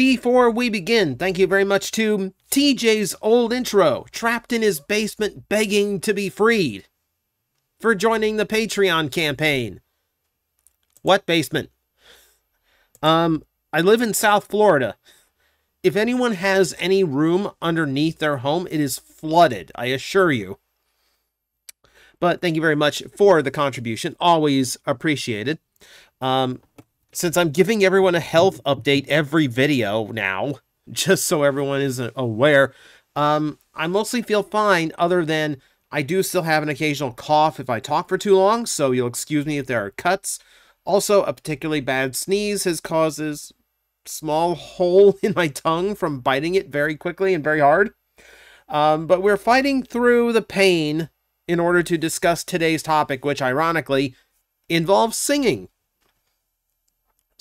Before we begin, thank you very much to TJ's old intro, trapped in his basement begging to be freed, for joining the Patreon campaign. What basement? I live in South Florida. If anyone has any room underneath their home, it is flooded, I assure you. But thank you very much for the contribution. Always appreciated. Since I'm giving everyone a health update every video now, just so everyone is aware, I mostly feel fine, other than I do still have an occasional cough if I talk for too long, so you'll excuse me if there are cuts. Also, a particularly bad sneeze has caused this small hole in my tongue from biting it very quickly and very hard. But we're fighting through the pain in order to discuss today's topic, which ironically involves singing.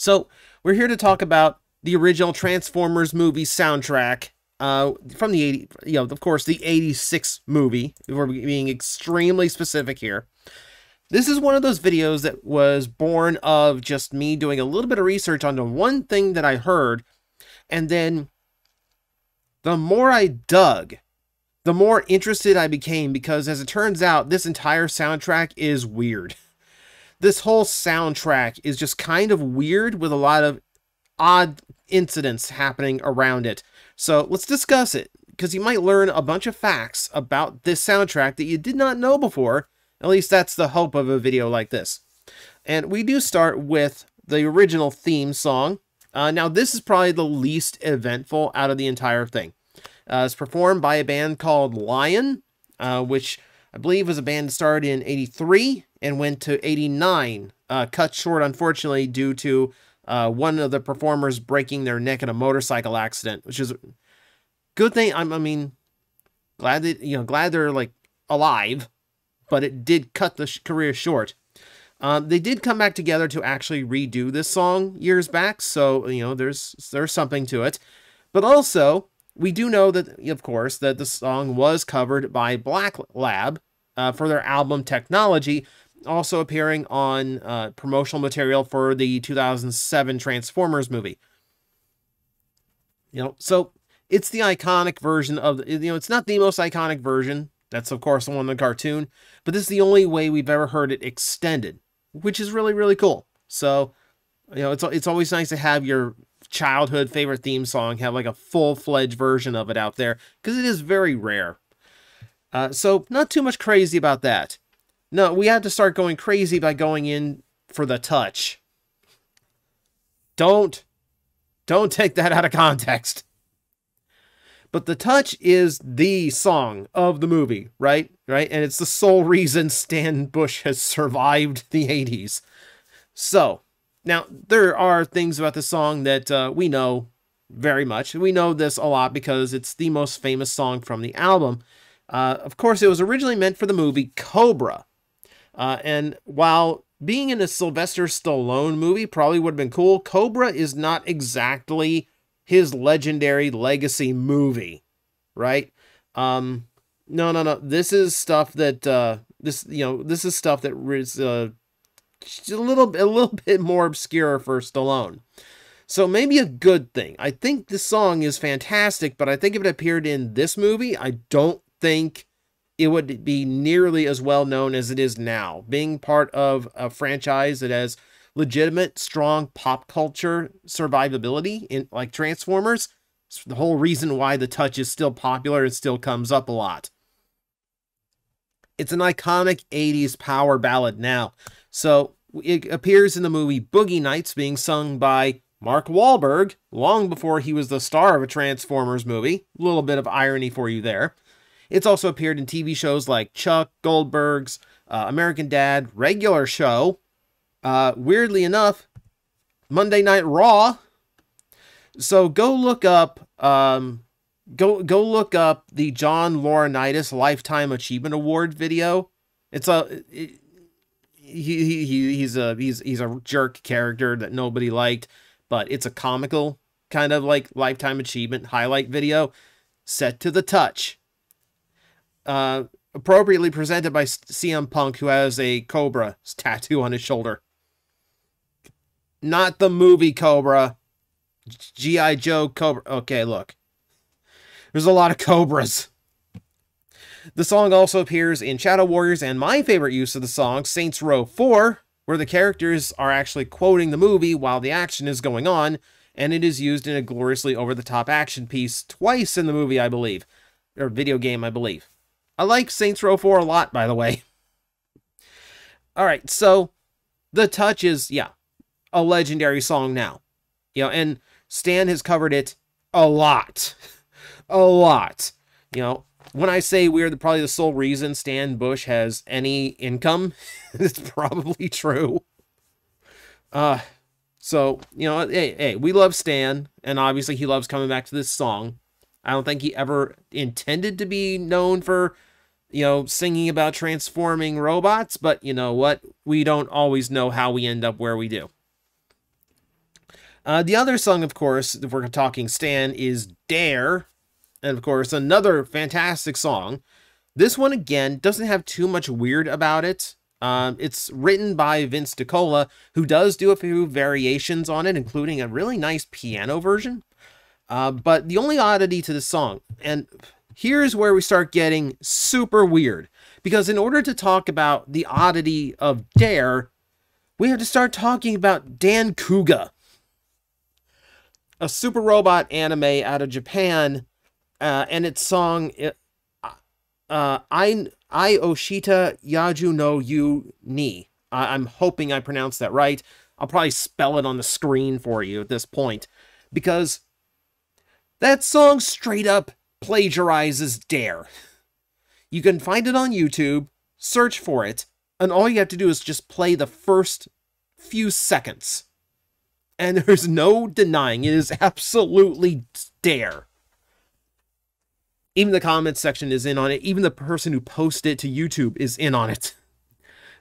So we're here to talk about the original Transformers movie soundtrack from the 80s, of course, the 86 movie. We're being extremely specific here. This is one of those videos that was born of just me doing a little bit of research on the one thing that I heard, and then the more I dug, the more interested I became, because as it turns out, this entire soundtrack is weird. This whole soundtrack is just kind of weird with a lot of odd incidents happening around it. So let's discuss it, because you might learn a bunch of facts about this soundtrack that you did not know before. At least that's the hope of a video like this. And we do start with the original theme song. Now this is probably the least eventful out of the entire thing. It's performed by a band called Lion, which I believe was a band that started in 83 and went to 89. Cut short, unfortunately, due to one of the performers breaking their neck in a motorcycle accident, which is a good thing. I mean, glad that, glad they're like alive, but it did cut the career short. They did come back together to actually redo this song years back, so there's something to it. But also, we do know that, of course, that the song was covered by Black Lab for their album Technology, also appearing on promotional material for the 2007 Transformers movie. So it's the iconic version of, it's not the most iconic version. That's, of course, the one in the cartoon, but this is the only way we've ever heard it extended, which is really, really cool. So, it's always nice to have your childhood favorite theme song have like a full-fledged version of it out there, because it is very rare. So not too much crazy about that. No, we have to start going crazy by going in for the touch. Don't take that out of context. But the touch is the song of the movie, right? And it's the sole reason Stan Bush has survived the 80s. So, now, there are things about the song that we know very much. We know this a lot because it's the most famous song from the album. Of course, it was originally meant for the movie Cobra. And while being in a Sylvester Stallone movie probably would have been cool, Cobra is not exactly his legendary legacy movie, right? No. This is stuff that this is stuff that is a little bit more obscure for Stallone. So maybe a good thing. I think this song is fantastic, but I think if it appeared in this movie, I don't think it would be nearly as well known as it is now. Being part of a franchise that has legitimate, strong pop culture survivability in like Transformers, it's the whole reason why the touch is still popular and still comes up a lot. It's an iconic 80s power ballad now. So it appears in the movie Boogie Nights, being sung by Mark Wahlberg long before he was the star of a Transformers movie. A little bit of irony for you there. It's also appeared in TV shows like Chuck, Goldberg's, American Dad, Regular Show. Weirdly enough, Monday Night Raw. So go look up go look up the John Laurinaitis Lifetime Achievement Award video. It's he's a jerk character that nobody liked, but it's a comical kind of like Lifetime Achievement highlight video set to the touch. Appropriately presented by CM Punk, who has a cobra tattoo on his shoulder. Not the movie Cobra, G.I. Joe Cobra. Okay, look. There's a lot of cobras. The song also appears in Shadow Warriors, and my favorite use of the song, Saints Row 4, where the characters are actually quoting the movie while the action is going on, and it is used in a gloriously over-the-top action piece twice in the movie, I believe. Or video game, I believe. I like Saints Row 4 a lot, by the way. Alright, so The Touch is, yeah, a legendary song now. You know, and Stan has covered it a lot. A lot. You know, when I say we're probably the sole reason Stan Bush has any income, it's probably true. So, you know, hey, we love Stan, and obviously he loves coming back to this song. I don't think he ever intended to be known for, you know, singing about transforming robots, but you know what? We don't always know how we end up where we do. The other song, of course, if we're talking Stan, is Dare. And of course, another fantastic song. This one, again, doesn't have too much weird about it. It's written by Vince DiCola, who does do a few variations on it, including a really nice piano version. But the only oddity to this song, and here's where we start getting super weird, because in order to talk about the oddity of Dare, we have to start talking about Dan Kuga, a super robot anime out of Japan, and its song, I Oshita Yaju no Yu Ni. I'm hoping I pronounced that right. I'll probably spell it on the screen for you at this point, because that song straight up plagiarizes Dare. You can find it on YouTube, search for it, and all you have to do is just play the first few seconds. And there's no denying it is absolutely Dare. Even the comments section is in on it. Even the person who posted it to YouTube is in on it.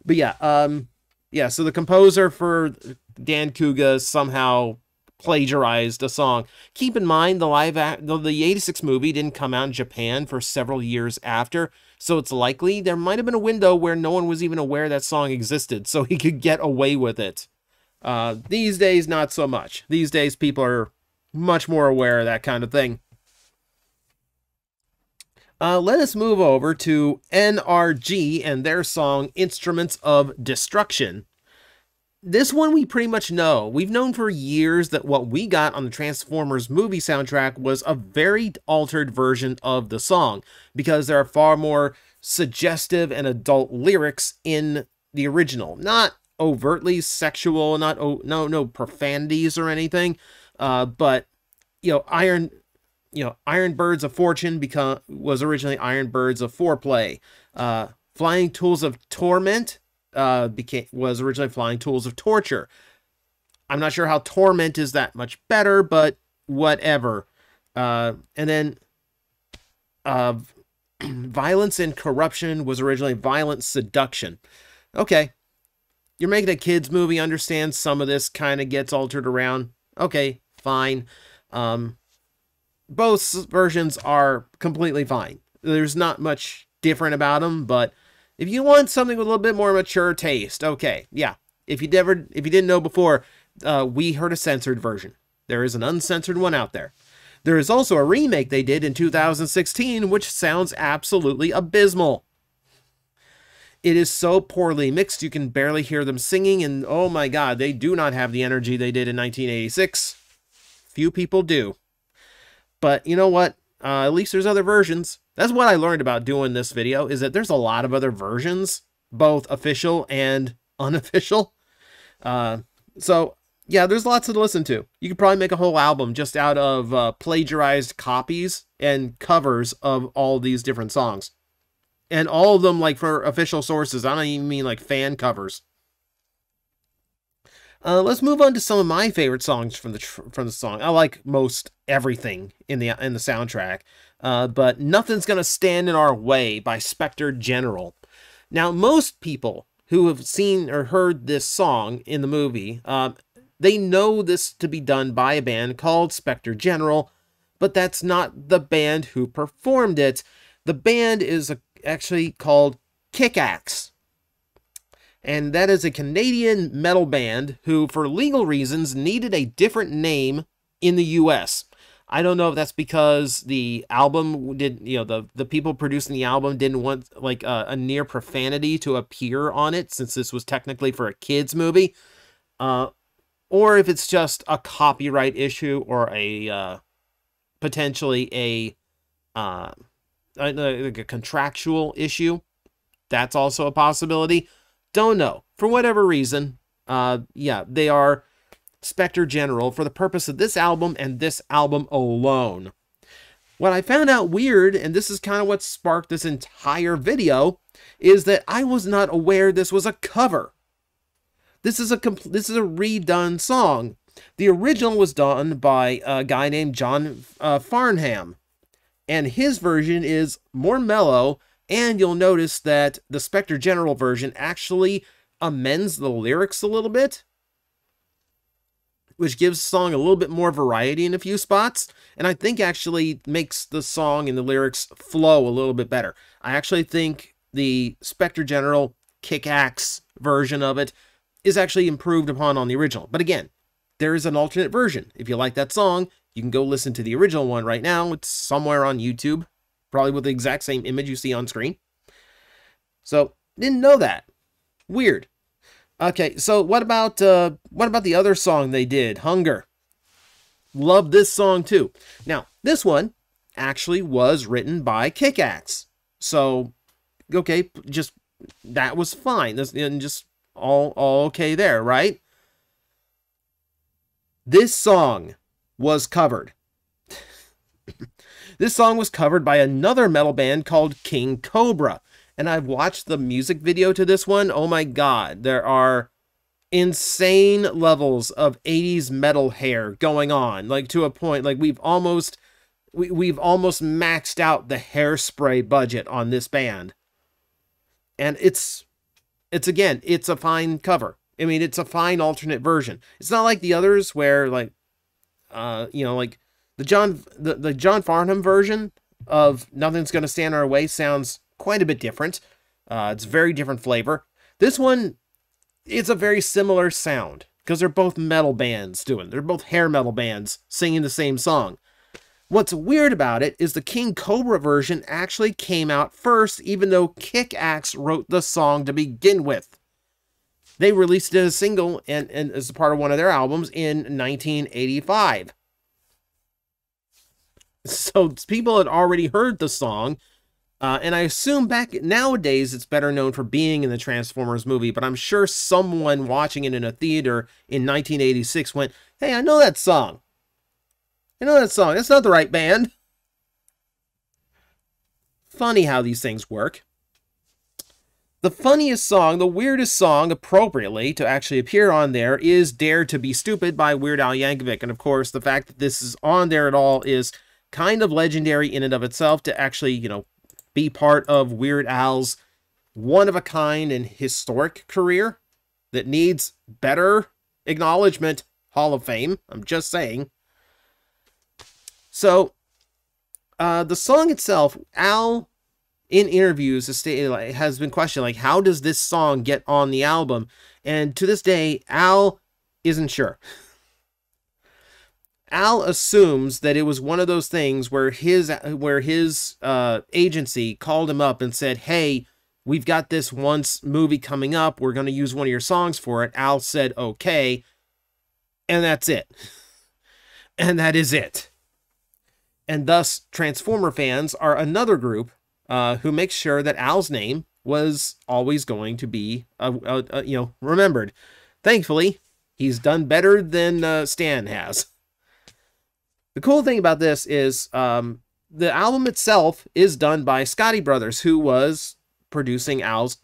But yeah, so the composer for Dan Kuga somehow plagiarized a song. Keep in mind, the 86 movie didn't come out in Japan for several years after, so it's likely there might have been a window where no one was even aware that song existed, so he could get away with it. These days, not so much. These days, people are much more aware of that kind of thing. Let us move over to NRG and their song, Instruments of Destruction. This one we pretty much know. We've known for years that what we got on the Transformers movie soundtrack was a very altered version of the song, because there are far more suggestive and adult lyrics in the original. Not overtly sexual, no profanities or anything, but, you know, Iron Birds of Fortune was originally Iron Birds of Foreplay. Flying Tools of Torment was originally Flying Tools of Torture. I'm not sure how Torment is that much better, but whatever. And then Violence and Corruption was originally Violent Seduction. Okay. You're making a kids movie, understand some of this kind of gets altered around. Okay, fine. Both versions are completely fine. There's not much different about them, but if you want something with a little bit more mature taste, okay, yeah. If you didn't know before, we heard a censored version. There is an uncensored one out there. There is also a remake they did in 2016, which sounds absolutely abysmal. It is so poorly mixed, you can barely hear them singing, and oh my god, they do not have the energy they did in 1986. Few people do. But you know what? At least there's other versions. That's what I learned about doing this video, is that there's a lot of other versions, both official and unofficial. So, yeah, there's lots to listen to. You could probably make a whole album just out of plagiarized copies and covers of all these different songs. And all of them, like, for official sources. I don't even mean, like, fan covers. Let's move on to some of my favorite songs from the song. I like most everything in the soundtrack, but Nothing's Gonna Stand in Our Way by Spectre General. Now, most people who have seen or heard this song in the movie, they know this to be done by a band called Spectre General, but that's not the band who performed it. The band is actually called Kick-Axe. And that is a Canadian metal band who, for legal reasons, needed a different name in the US. I don't know if that's because the album did, the people producing the album didn't want like a near profanity to appear on it, since this was technically for a kids movie, or if it's just a copyright issue or a potentially a contractual issue. That's also a possibility. Don't know. For whatever reason, yeah, they are Spectre General for the purpose of this album and this album alone. What I found out weird, and this is kind of what sparked this entire video, is that I was not aware this was a cover. This is a redone song. The original was done by a guy named John Farnham, and his version is more mellow, and you'll notice that the Spectre General version actually amends the lyrics a little bit, which gives the song a little bit more variety in a few spots, and I think actually makes the song and the lyrics flow a little bit better. I actually think the Spectre General kick-axe version of it is actually improved upon on the original. But again, there is an alternate version. If you like that song, you can go listen to the original one right now. It's somewhere on YouTube, probably with the exact same image you see on screen. So, didn't know that. Weird. Okay, so what about the other song they did, Hunger? Love this song too. Now, this one actually was written by Kick-Axe. So, okay, just that was fine. This and just all okay there, right? This song was covered. This song was covered by another metal band called King Cobra. And I've watched the music video to this one. Oh my god, there are insane levels of 80s metal hair going on, like to a point like we've almost maxed out the hairspray budget on this band. And it's a fine cover. I mean, it's a fine alternate version. It's not like the others where like like the John Farnham version of Nothing's Gonna Stand in Our Way sounds quite a bit different. It's a very different flavor. This one, it's a very similar sound because they're both metal bands they're both hair metal bands singing the same song. What's weird about it is the King Cobra version actually came out first, even though Kick-Axe wrote the song to begin with. They released it as a single and as a part of one of their albums in 1985. So people had already heard the song, and I assume back nowadays it's better known for being in the Transformers movie, but I'm sure someone watching it in a theater in 1986 went, "Hey, I know that song. I know that song. That's not the right band." Funny how these things work. The funniest song, the weirdest song, appropriately, to actually appear on there is Dare to Be Stupid by Weird Al Yankovic. And of course, the fact that this is on there at all is kind of legendary in and of itself to actually, be part of Weird Al's one-of-a-kind and historic career that needs better acknowledgement. Hall of Fame, I'm just saying. So, the song itself, Al, in interviews, has been questioned, like, how does this song get on the album? And to this day, Al isn't sure. Al assumes that it was one of those things where his agency called him up and said, "Hey, we've got this movie coming up. We're going to use one of your songs for it." Al said, "Okay." And that's it. And that is it. And thus, Transformer fans are another group who makes sure that Al's name was always going to be, remembered. Thankfully, he's done better than Stan has. The cool thing about this is the album itself is done by Scotti Brothers, who was producing Al's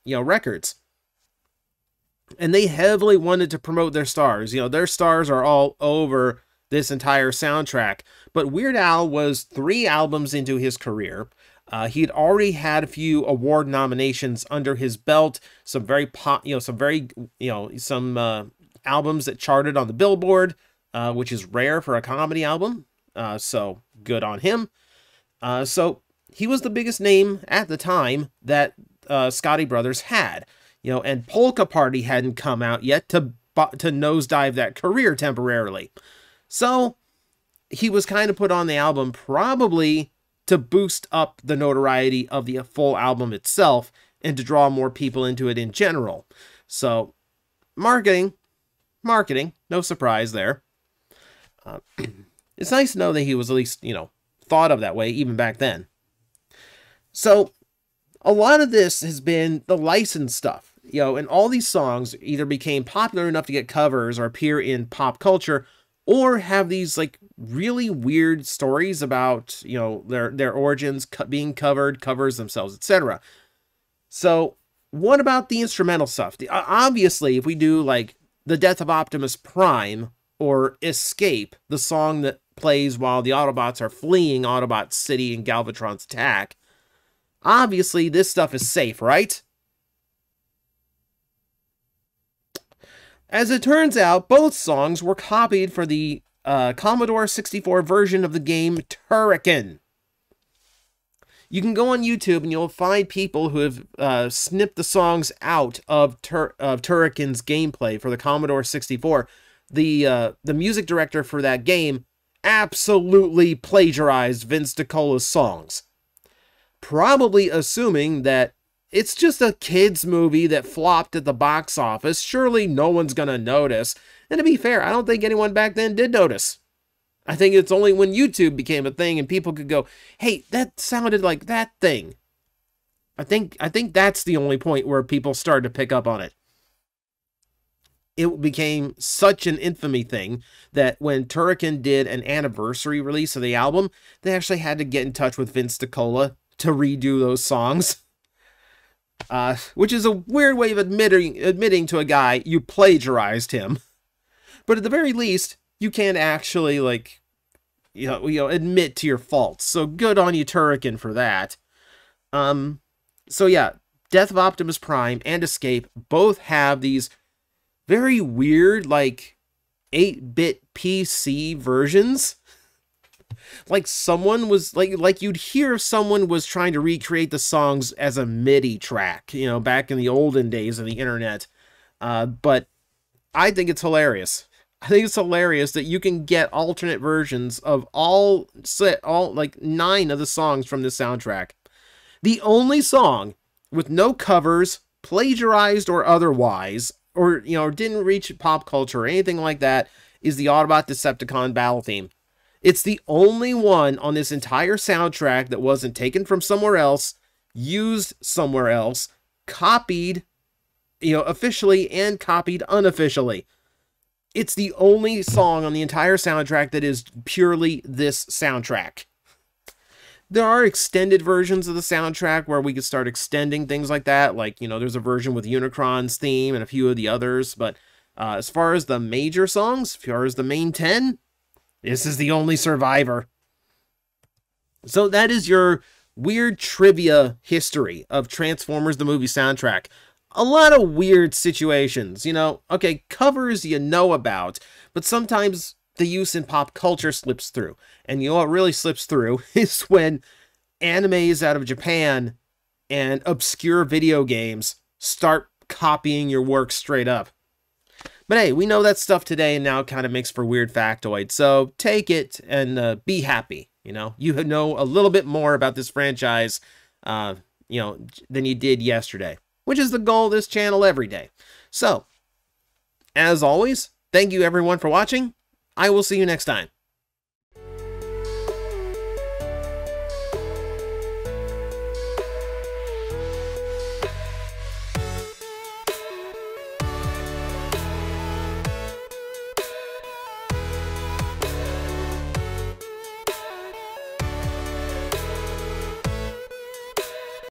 records. And they heavily wanted to promote their stars. Their stars are all over this entire soundtrack. But Weird Al was 3 albums into his career. He'd already had a few award nominations under his belt. Some albums that charted on the Billboard, which is rare for a comedy album. So good on him. So he was the biggest name at the time that Scotti Brothers had. And Polka Party hadn't come out yet to nosedive that career temporarily. So he was kind of put on the album probably to boost up the notoriety of the full album itself and to draw more people into it in general. So marketing, no surprise there. It's nice to know that he was at least, thought of that way even back then. So a lot of this has been the licensed stuff, and all these songs either became popular enough to get covers or appear in pop culture, or have these like really weird stories about, their origins being covers themselves, etc. So what about the instrumental stuff? Obviously, if we do like The Death of Optimus Prime or Escape, the song that plays while the Autobots are fleeing Autobot City and Galvatron's attack, obviously this stuff is safe, right? As it turns out, both songs were copied for the Commodore 64 version of the game Turrican. You can go on YouTube and you'll find people who have snipped the songs out of Turrican's gameplay for the Commodore 64. The music director for that game absolutely plagiarized Vince DiCola's songs, probably assuming that it's just a kid's movie that flopped at the box office. Surely no one's gonna notice. And to be fair, I don't think anyone back then did notice. I think it's only when YouTube became a thing and people could go, hey, that sounded like that thing. I think that's the only point where people started to pick up on it. It became such an infamy thing that when Turrican did an anniversary release of the album, they actually had to get in touch with Vince DiCola to redo those songs. Which is a weird way of admitting to a guy you plagiarized him. But at the very least, you can actually, like, admit to your faults. So good on you, Turrican, for that. So yeah, Death of Optimus Prime and Escape both have these very weird, like, 8-bit PC versions. Like someone was, like you'd hear if someone was trying to recreate the songs as a MIDI track, back in the olden days of the internet. But I think it's hilarious. I think it's hilarious that you can get alternate versions of all 9 of the songs from this soundtrack. The only song with no covers, plagiarized or otherwise, or, didn't reach pop culture or anything like that, is the Autobot Decepticon battle theme. It's the only one on this entire soundtrack that wasn't taken from somewhere else, used somewhere else, copied, officially and copied unofficially. It's the only song on the entire soundtrack that is purely this soundtrack. There are extended versions of the soundtrack where we could start extending things like that. Like, there's a version with Unicron's theme and a few of the others. But as far as the major songs, as far as the main 10, this is the only survivor. So that is your weird trivia history of Transformers the movie soundtrack. A lot of weird situations, Okay, covers you know about, but sometimes the use in pop culture slips through. And what really slips through is when animes out of Japan and obscure video games start copying your work straight up. But hey, we know that stuff today, and now it kind of makes for weird factoids. So take it and be happy. You know a little bit more about this franchise, than you did yesterday, which is the goal of this channel every day. So, as always, thank you everyone for watching. I will see you next time.